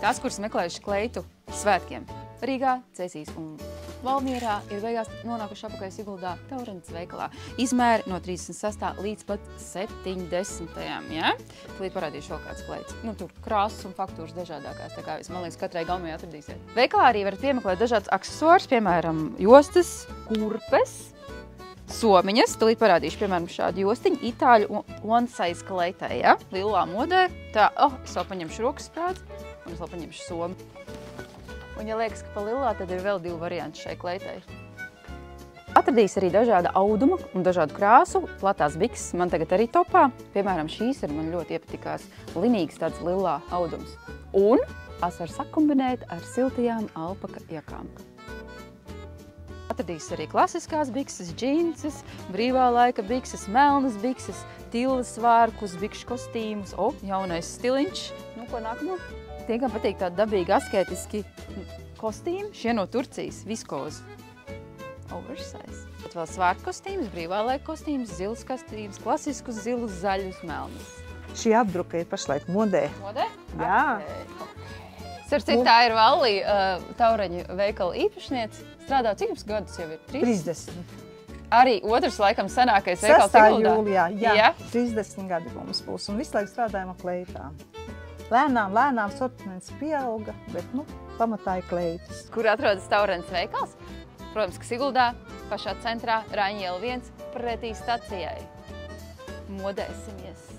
Tās, kuras meklējuši kleitu svētkiem Rīgā, Cēsīs un Valmierā, ir beigās nonākuši apakaļ Siguldā Taureņas veikalā. Izmēri no 36. līdz pat 70. Ja? Tūlīt parādīšu vēl kāds kleits. Tur krāsas un faktūras dažādākās, tā kā man liekas, katrai gaumē atradīsiet. Veikalā arī varat piemeklēt dažādas aksesuārus, piemēram, jostas, kurpes, somiņas. Tūlīt parādīšu, piemēram, šādu jostiņu itāļu one size kleitai, ja? Lilā modē. Tā, es vēl paņemšu rokas sprādzi un es vēl paņemšu somu. Un, ja liekas, ka pa lilā, tad ir vēl 2 varianti šai kleitai. Atradīs arī dažāda auduma un dažādu krāsu, platās bikses man tagad arī topā. Piemēram, šīs ir man ļoti iepatikās linīgas tāds lilā audums. Un tās var sakombinēt ar siltajām alpaka jakām. Atradīs arī klasiskās bikses, džinses, brīvā laika bikses, melnas bikses, tilles svārkus, bikšu kostīmus. Jaunais stiliņš. Ko nākamo? Tie, kam patīk tādi dabīgi asketiski kostīmi, šie no Turcijas, viskozi. Oversize. Bet vēl svārku kostīmus, brīvā laika kostīmus, zilas kostīmus, klasiskus zilus, zaļus, melnus. Šī apdruka ir pašlaik modē. Modē? Jā. Starp citu, tā ir Vallija Taureņu veikala īpašniece. Strādā cik jums gadus jau ir? 30. Arī otrs, laikam, senākais veikals Siguldā? 6. jūlijā, jā. 30 gadi mums būs un visu laiku strādājam ar kleitām. Lēnām sortiments pieauga, bet, pamatā ir kleitas. Kur atrodas Taureņas veikals? Protams, ka Siguldā, pašā centrā, Raņiela 1, pretī stacijai. Modēsimies!